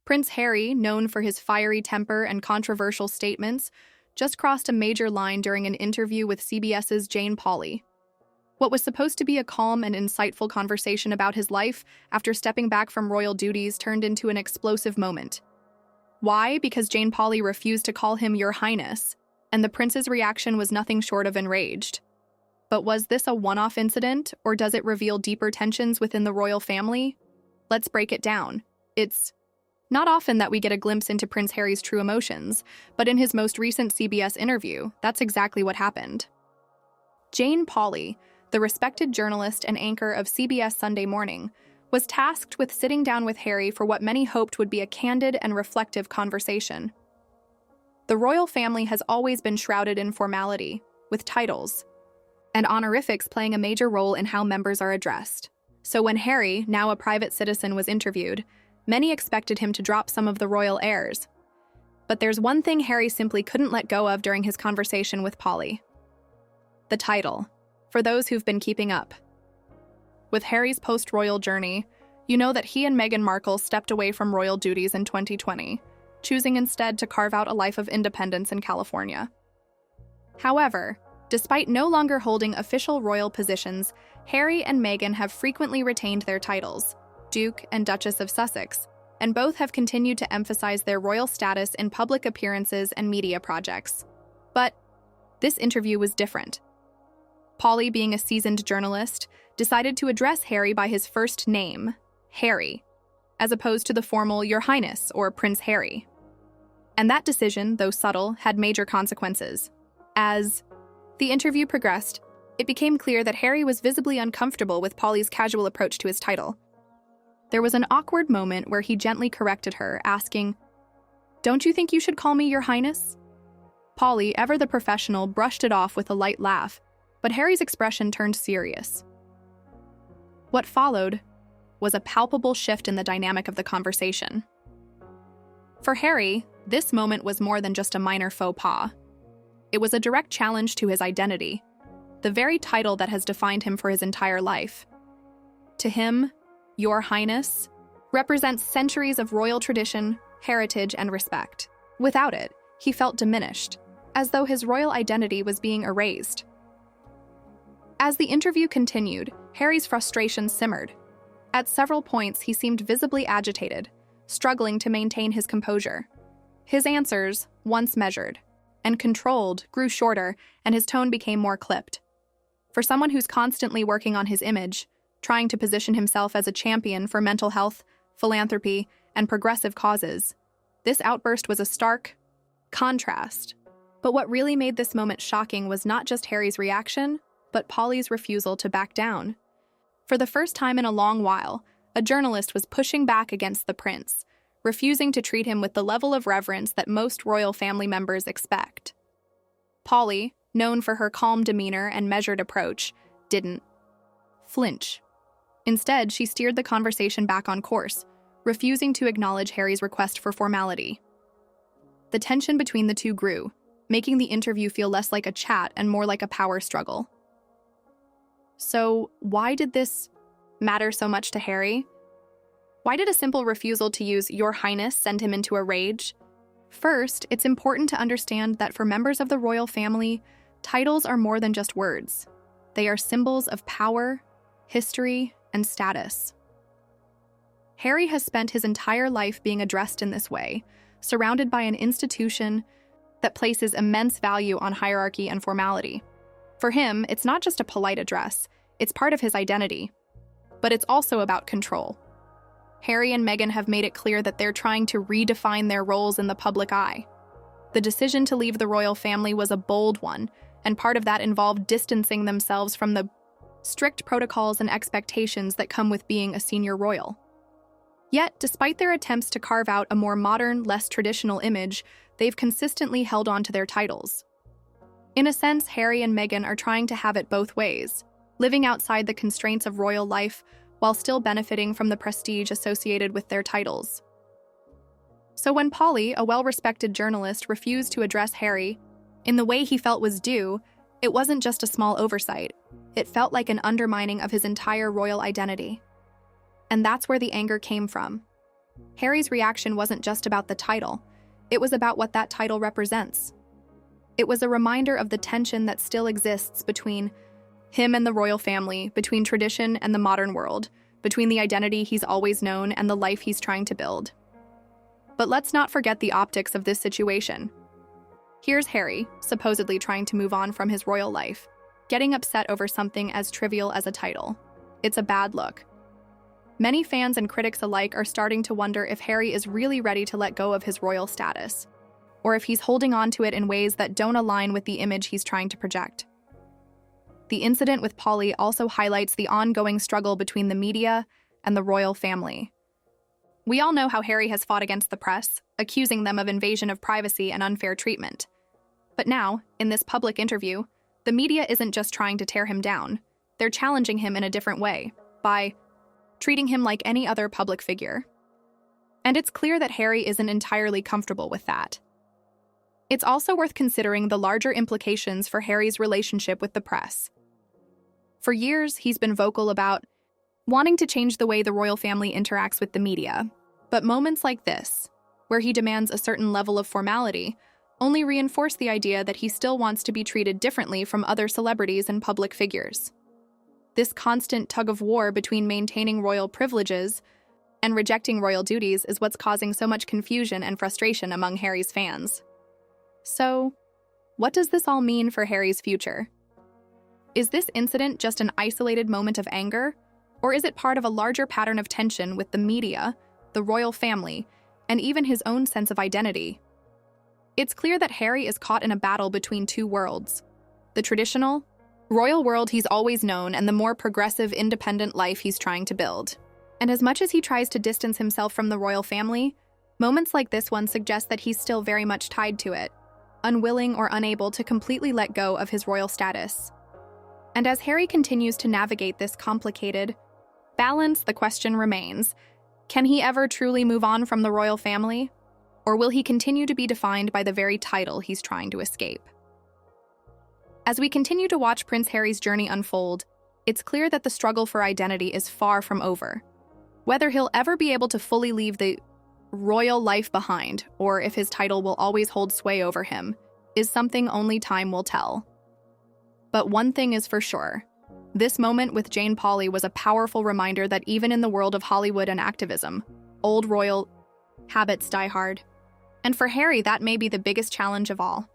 Prince Harry, known for his fiery temper and controversial statements, just crossed a major line during an interview with CBS's Jane Pauley. What was supposed to be a calm and insightful conversation about his life after stepping back from royal duties turned into an explosive moment. Why? Because Jane Pauley refused to call him Your Highness, and the prince's reaction was nothing short of enraged. But was this a one-off incident, or does it reveal deeper tensions within the royal family? Let's break it down. It's not often that we get a glimpse into Prince Harry's true emotions, but in his most recent CBS interview, that's exactly what happened. Jane Pauley, the respected journalist and anchor of CBS Sunday Morning, was tasked with sitting down with Harry for what many hoped would be a candid and reflective conversation. The royal family has always been shrouded in formality, with titles and honorifics playing a major role in how members are addressed. So when Harry, now a private citizen, was interviewed, many expected him to drop some of the royal airs. But there's one thing Harry simply couldn't let go of during his conversation with Pauley: the title, for those who've been keeping up. With Harry's post-royal journey, you know that he and Meghan Markle stepped away from royal duties in 2020, choosing instead to carve out a life of independence in California. However, despite no longer holding official royal positions, Harry and Meghan have frequently retained their titles, Duke and Duchess of Sussex, and both have continued to emphasize their royal status in public appearances and media projects. But this interview was different. Pauley, being a seasoned journalist, decided to address Harry by his first name, Harry, as opposed to the formal Your Highness or Prince Harry. And that decision, though subtle, had major consequences. As the interview progressed, it became clear that Harry was visibly uncomfortable with Pauley's casual approach to his title. There was an awkward moment where he gently corrected her, asking, "Don't you think you should call me Your Highness?" Pauley, ever the professional, brushed it off with a light laugh, but Harry's expression turned serious. What followed was a palpable shift in the dynamic of the conversation. For Harry, this moment was more than just a minor faux pas. It was a direct challenge to his identity, the very title that has defined him for his entire life. To him, Your Highness represents centuries of royal tradition, heritage, and respect. Without it, he felt diminished, as though his royal identity was being erased. As the interview continued, Harry's frustration simmered. At several points, he seemed visibly agitated, struggling to maintain his composure. His answers, once measured and controlled, grew shorter, and his tone became more clipped. For someone who's constantly working on his image, trying to position himself as a champion for mental health, philanthropy, and progressive causes, this outburst was a stark contrast. But what really made this moment shocking was not just Harry's reaction, but Pauley's refusal to back down. For the first time in a long while, a journalist was pushing back against the prince, refusing to treat him with the level of reverence that most royal family members expect. Pauley, known for her calm demeanor and measured approach, didn't flinch. Instead, she steered the conversation back on course, refusing to acknowledge Harry's request for formality. The tension between the two grew, making the interview feel less like a chat and more like a power struggle. So, why did this matter so much to Harry? Why did a simple refusal to use Your Highness send him into a rage? First, it's important to understand that for members of the royal family, titles are more than just words. They are symbols of power, history, and status. Harry has spent his entire life being addressed in this way, surrounded by an institution that places immense value on hierarchy and formality. For him, it's not just a polite address, it's part of his identity. But it's also about control. Harry and Meghan have made it clear that they're trying to redefine their roles in the public eye. The decision to leave the royal family was a bold one, and part of that involved distancing themselves from the strict protocols and expectations that come with being a senior royal. Yet, despite their attempts to carve out a more modern, less traditional image, they've consistently held on to their titles. In a sense, Harry and Meghan are trying to have it both ways, living outside the constraints of royal life while still benefiting from the prestige associated with their titles. So when Pauley, a well-respected journalist, refused to address Harry in the way he felt was due, it wasn't just a small oversight. It felt like an undermining of his entire royal identity. And that's where the anger came from. Harry's reaction wasn't just about the title, it was about what that title represents. It was a reminder of the tension that still exists between him and the royal family, between tradition and the modern world, between the identity he's always known and the life he's trying to build. But let's not forget the optics of this situation. Here's Harry, supposedly trying to move on from his royal life, getting upset over something as trivial as a title. It's a bad look. Many fans and critics alike are starting to wonder if Harry is really ready to let go of his royal status, or if he's holding on to it in ways that don't align with the image he's trying to project. The incident with Polly also highlights the ongoing struggle between the media and the royal family. We all know how Harry has fought against the press, accusing them of invasion of privacy and unfair treatment. But now, in this public interview, the media isn't just trying to tear him down. They're challenging him in a different way, by treating him like any other public figure. And it's clear that Harry isn't entirely comfortable with that. It's also worth considering the larger implications for Harry's relationship with the press. For years, he's been vocal about wanting to change the way the royal family interacts with the media. But moments like this, where he demands a certain level of formality, only reinforce the idea that he still wants to be treated differently from other celebrities and public figures. This constant tug-of-war between maintaining royal privileges and rejecting royal duties is what's causing so much confusion and frustration among Harry's fans. So, what does this all mean for Harry's future? Is this incident just an isolated moment of anger, or is it part of a larger pattern of tension with the media, the royal family, and even his own sense of identity? It's clear that Harry is caught in a battle between two worlds: the traditional, royal world he's always known and the more progressive, independent life he's trying to build. And as much as he tries to distance himself from the royal family, moments like this one suggest that he's still very much tied to it, unwilling or unable to completely let go of his royal status. And as Harry continues to navigate this complicated balance, the question remains, can he ever truly move on from the royal family? Or will he continue to be defined by the very title he's trying to escape? As we continue to watch Prince Harry's journey unfold, it's clear that the struggle for identity is far from over. Whether he'll ever be able to fully leave the royal life behind, or if his title will always hold sway over him, is something only time will tell. But one thing is for sure. This moment with Jane Pauley was a powerful reminder that even in the world of Hollywood and activism, old royal habits die hard. And for Harry, that may be the biggest challenge of all.